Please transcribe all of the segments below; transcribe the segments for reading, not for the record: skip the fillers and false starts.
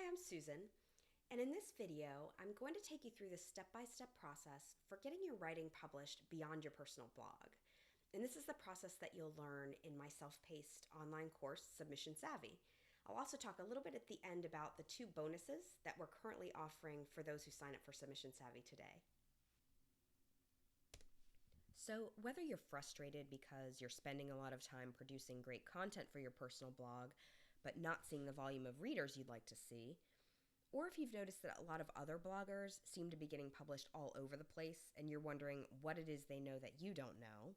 Hi, I'm Susan, and in this video, I'm going to take you through the step-by-step process for getting your writing published beyond your personal blog. And this is the process that you'll learn in my self-paced online course, Submission Savvy. I'll also talk a little bit at the end about the 2 bonuses that we're currently offering for those who sign up for Submission Savvy today. So, whether you're frustrated because you're spending a lot of time producing great content for your personal blog, but not seeing the volume of readers you'd like to see, or if you've noticed that a lot of other bloggers seem to be getting published all over the place and you're wondering what it is they know that you don't know,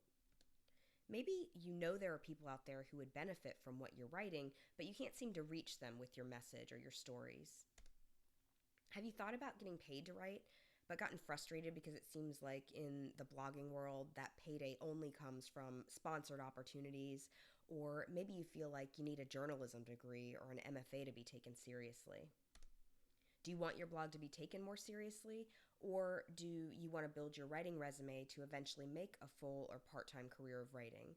maybe you know there are people out there who would benefit from what you're writing, but you can't seem to reach them with your message or your stories. Have you thought about getting paid to write, but gotten frustrated because it seems like in the blogging world that payday only comes from sponsored opportunities, or maybe you feel like you need a journalism degree or an MFA to be taken seriously? Do you want your blog to be taken more seriously, or do you want to build your writing resume to eventually make a full or part-time career of writing?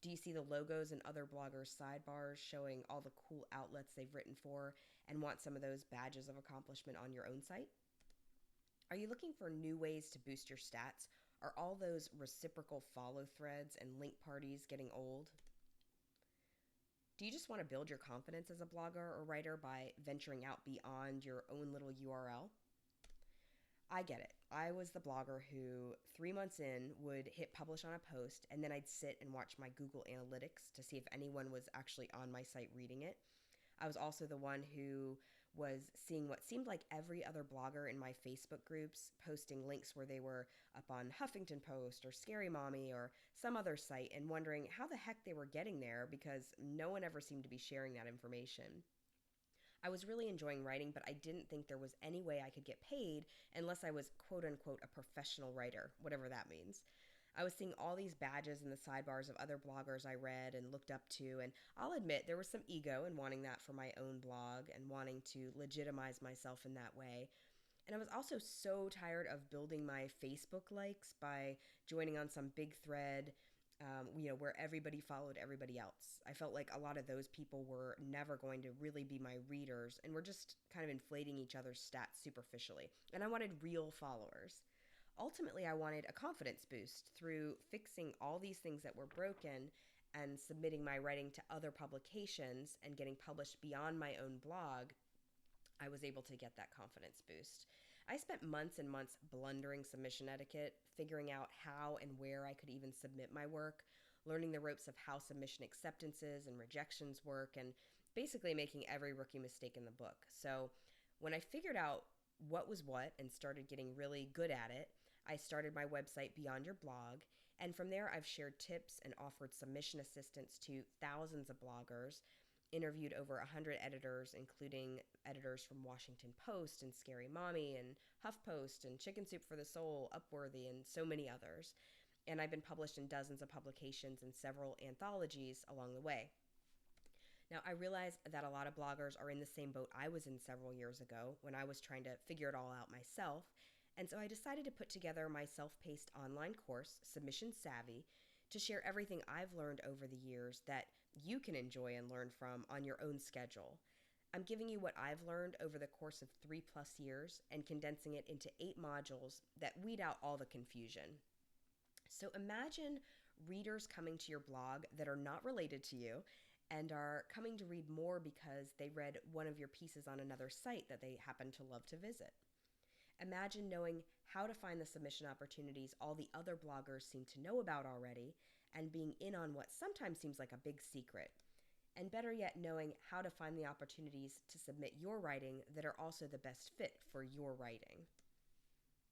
Do you see the logos in other bloggers' sidebars showing all the cool outlets they've written for and want some of those badges of accomplishment on your own site? Are you looking for new ways to boost your stats? Are all those reciprocal follow threads and link parties getting old? Do you just want to build your confidence as a blogger or writer by venturing out beyond your own little URL? I get it. I was the blogger who 3 months in would hit publish on a post, and then I'd sit and watch my Google Analytics to see if anyone was actually on my site reading it. I was also the one who was seeing what seemed like every other blogger in my Facebook groups posting links where they were up on Huffington Post or Scary Mommy or some other site and wondering how the heck they were getting there because no one ever seemed to be sharing that information. I was really enjoying writing, but I didn't think there was any way I could get paid unless I was quote unquote a professional writer, whatever that means. I was seeing all these badges in the sidebars of other bloggers I read and looked up to, and I'll admit there was some ego in wanting that for my own blog and wanting to legitimize myself in that way. And I was also so tired of building my Facebook likes by joining on some big thread, where everybody followed everybody else. I felt like a lot of those people were never going to really be my readers and were just kind of inflating each other's stats superficially. And I wanted real followers. Ultimately, I wanted a confidence boost through fixing all these things that were broken and submitting my writing to other publications and getting published beyond my own blog. I was able to get that confidence boost. I spent months and months blundering submission etiquette, figuring out how and where I could even submit my work, learning the ropes of how submission acceptances and rejections work, and basically making every rookie mistake in the book. So when I figured out what was what and started getting really good at it, I started my website Beyond Your Blog, and from there I've shared tips and offered submission assistance to thousands of bloggers, interviewed over 100 editors, including editors from Washington Post and Scary Mommy and HuffPost and Chicken Soup for the Soul, Upworthy, and so many others. And I've been published in dozens of publications and several anthologies along the way. Now, I realize that a lot of bloggers are in the same boat I was in several years ago when I was trying to figure it all out myself. And so I decided to put together my self-paced online course, Submission Savvy, to share everything I've learned over the years that you can enjoy and learn from on your own schedule. I'm giving you what I've learned over the course of 3+ years and condensing it into 8 modules that weed out all the confusion. So imagine readers coming to your blog that are not related to you and are coming to read more because they read one of your pieces on another site that they happen to love to visit. Imagine knowing how to find the submission opportunities all the other bloggers seem to know about already and being in on what sometimes seems like a big secret. And better yet, knowing how to find the opportunities to submit your writing that are also the best fit for your writing.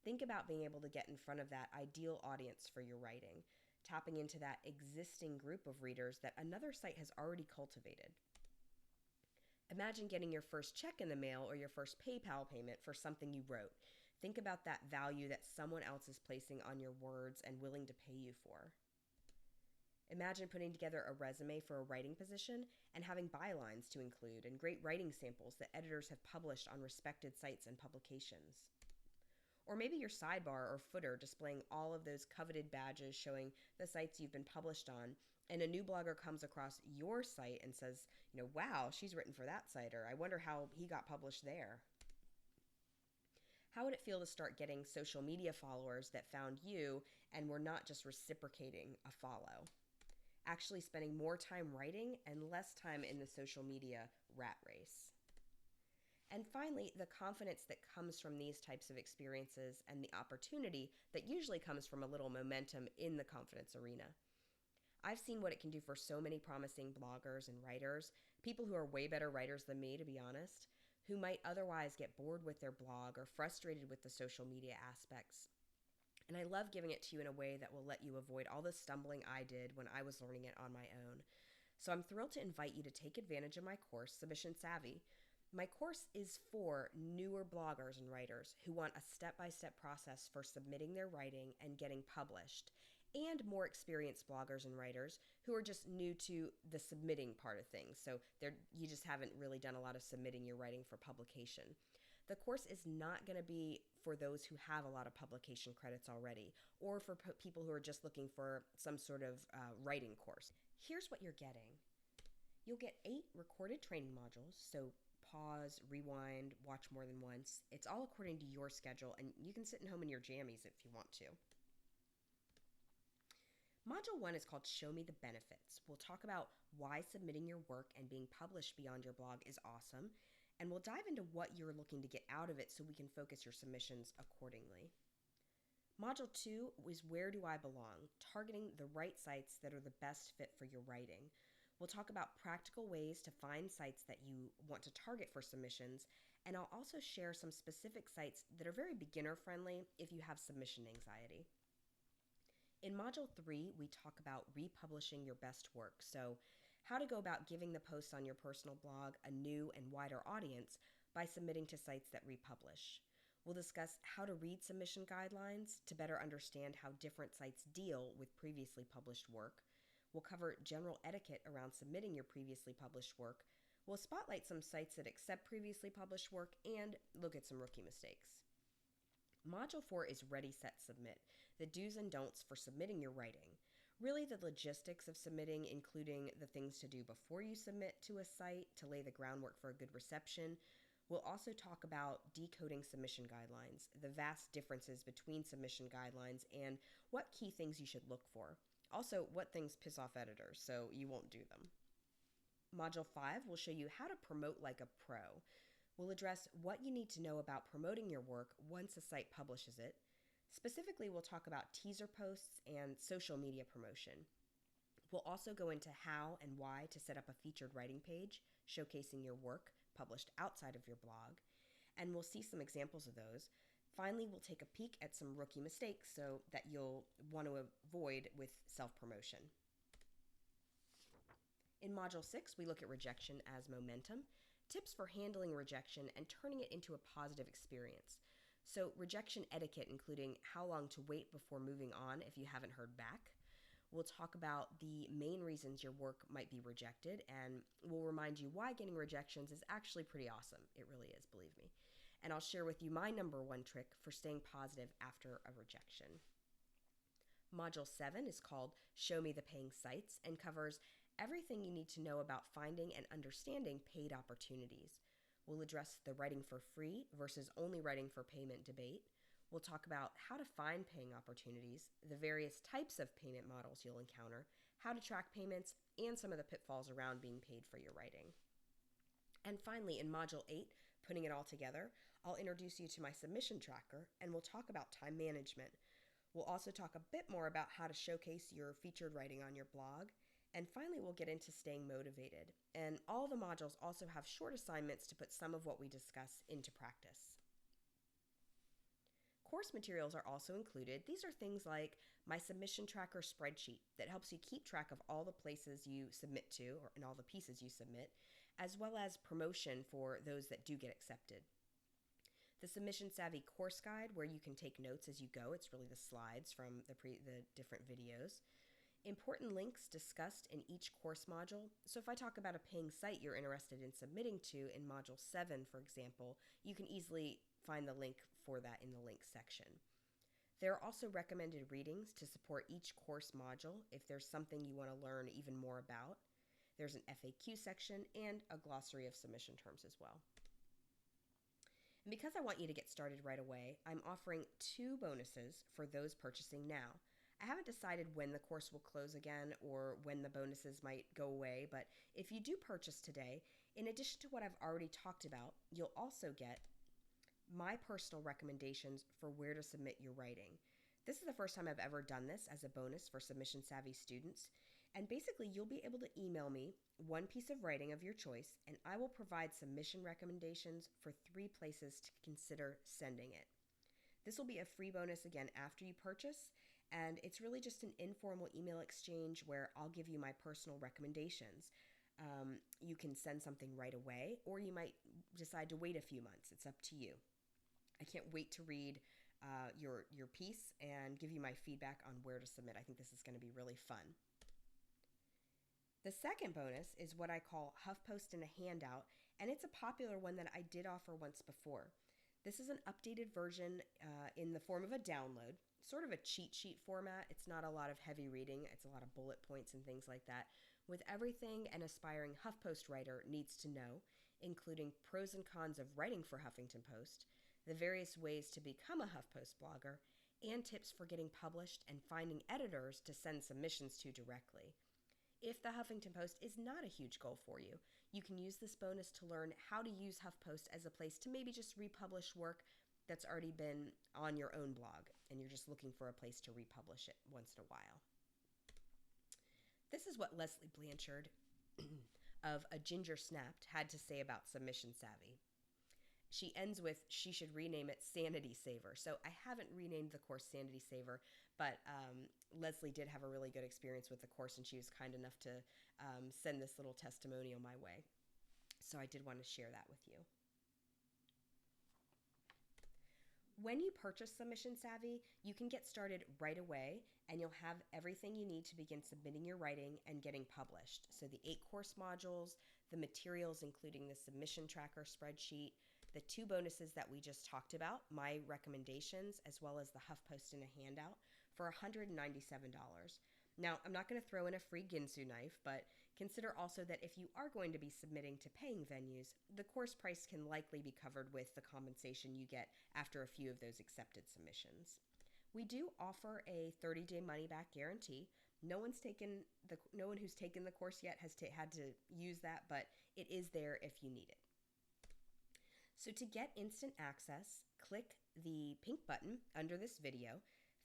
Think about being able to get in front of that ideal audience for your writing, tapping into that existing group of readers that another site has already cultivated. Imagine getting your first check in the mail or your first PayPal payment for something you wrote. Think about that value that someone else is placing on your words and willing to pay you for. Imagine putting together a resume for a writing position and having bylines to include and great writing samples that editors have published on respected sites and publications. Or maybe your sidebar or footer displaying all of those coveted badges showing the sites you've been published on and a new blogger comes across your site and says, wow, she's written for that site, or I wonder how he got published there. How would it feel to start getting social media followers that found you and were not just reciprocating a follow? Actually spending more time writing and less time in the social media rat race. And finally, the confidence that comes from these types of experiences and the opportunity that usually comes from a little momentum in the confidence arena. I've seen what it can do for so many promising bloggers and writers, people who are way better writers than me, to be honest, who might otherwise get bored with their blog or frustrated with the social media aspects. And I love giving it to you in a way that will let you avoid all the stumbling I did when I was learning it on my own. So I'm thrilled to invite you to take advantage of my course, Submission Savvy. My course is for newer bloggers and writers who want a step-by-step process for submitting their writing and getting published, and more experienced bloggers and writers who are just new to the submitting part of things. So you just haven't really done a lot of submitting your writing for publication. The course is not going to be for those who have a lot of publication credits already, or for people who are just looking for some sort of writing course. Here's what you're getting. You'll get 8 recorded training modules, so pause, rewind, watch more than once. It's all according to your schedule, and you can sit at home in your jammies if you want to. Module 1 is called Show Me the Benefits. We'll talk about why submitting your work and being published beyond your blog is awesome, and we'll dive into what you're looking to get out of it so we can focus your submissions accordingly. Module 2 is Where Do I Belong? Targeting the right sites that are the best fit for your writing. We'll talk about practical ways to find sites that you want to target for submissions, and I'll also share some specific sites that are very beginner-friendly if you have submission anxiety. In Module 3, we talk about republishing your best work, so how to go about giving the posts on your personal blog a new and wider audience by submitting to sites that republish. We'll discuss how to read submission guidelines to better understand how different sites deal with previously published work. We'll cover general etiquette around submitting your previously published work. We'll spotlight some sites that accept previously published work and look at some rookie mistakes. Module 4 is Ready, Set, Submit, the do's and don'ts for submitting your writing. Really the logistics of submitting, including the things to do before you submit to a site to lay the groundwork for a good reception. We'll also talk about decoding submission guidelines, the vast differences between submission guidelines, and what key things you should look for. Also, what things piss off editors, so you won't do them. Module 5 will show you how to promote like a pro. We'll address what you need to know about promoting your work once a site publishes it. Specifically, we'll talk about teaser posts and social media promotion. We'll also go into how and why to set up a featured writing page showcasing your work published outside of your blog, and we'll see some examples of those. Finally, we'll take a peek at some rookie mistakes so that you'll want to avoid with self-promotion. In Module 6, we look at rejection as momentum, tips for handling rejection and turning it into a positive experience. So rejection etiquette, including how long to wait before moving on if you haven't heard back. We'll talk about the main reasons your work might be rejected, and we'll remind you why getting rejections is actually pretty awesome. It really is, believe me. And I'll share with you my number 1 trick for staying positive after a rejection. Module 7 is called Show Me the Paying Sites and covers everything you need to know about finding and understanding paid opportunities. We'll address the writing for free versus only writing for payment debate. We'll talk about how to find paying opportunities, the various types of payment models you'll encounter, how to track payments, and some of the pitfalls around being paid for your writing. And finally, in Module 8, putting it all together, I'll introduce you to my submission tracker, and we'll talk about time management. We'll also talk a bit more about how to showcase your featured writing on your blog. And finally, we'll get into staying motivated. And all the modules also have short assignments to put some of what we discuss into practice. Course materials are also included. These are things like my submission tracker spreadsheet that helps you keep track of all the places you submit to and all the pieces you submit, as well as promotion for those that do get accepted. The Submission Savvy course guide, where you can take notes as you go. It's really the slides from the different videos. Important links discussed in each course module. So if I talk about a paying site you're interested in submitting to in Module 7, for example, you can easily find the link for that in the links section. There are also recommended readings to support each course module if there's something you want to learn even more about. There's an FAQ section and a glossary of submission terms as well. And because I want you to get started right away, I'm offering 2 bonuses for those purchasing now. I haven't decided when the course will close again or when the bonuses might go away, but if you do purchase today, in addition to what I've already talked about, you'll also get my personal recommendations for where to submit your writing. This is the first time I've ever done this as a bonus for submission savvy students. And basically, you'll be able to email me one piece of writing of your choice, and I will provide submission recommendations for 3 places to consider sending it. This will be a free bonus again after you purchase, and it's really just an informal email exchange where I'll give you my personal recommendations. You can send something right away, or you might decide to wait a few months. It's up to you. I can't wait to read your piece and give you my feedback on where to submit. I think this is going to be really fun. The second bonus is what I call HuffPost in a Handout, and it's a popular one that I did offer once before. This is an updated version in the form of a download, sort of a cheat sheet format. It's not a lot of heavy reading. It's a lot of bullet points and things like that, with everything an aspiring HuffPost writer needs to know, including pros and cons of writing for Huffington Post, the various ways to become a HuffPost blogger, and tips for getting published and finding editors to send submissions to directly. If the Huffington Post is not a huge goal for you, you can use this bonus to learn how to use HuffPost as a place to maybe just republish work that's already been on your own blog, and you're just looking for a place to republish it once in a while. This is what Leslie Blanchard of A Ginger Snapped had to say about Submission Savvy. She ends with, she should rename it Sanity Saver. So I haven't renamed the course Sanity Saver, but Leslie did have a really good experience with the course, and she was kind enough to send this little testimonial my way. So I did want to share that with you. When you purchase Submission Savvy, you can get started right away, and you'll have everything you need to begin submitting your writing and getting published. So the 8 course modules, the materials including the submission tracker spreadsheet, the 2 bonuses that we just talked about, my recommendations, as well as the HuffPost in a Handout for $197. Now, I'm not going to throw in a free Ginsu knife, but consider also that if you are going to be submitting to paying venues, the course price can likely be covered with the compensation you get after a few of those accepted submissions. We do offer a 30-day money-back guarantee. No one who's taken the course yet has had to use that, but it is there if you need it. So to get instant access, click the pink button under this video,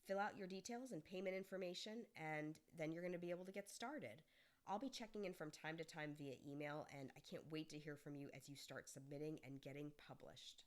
fill out your details and payment information, and then you're going to be able to get started. I'll be checking in from time to time via email, and I can't wait to hear from you as you start submitting and getting published.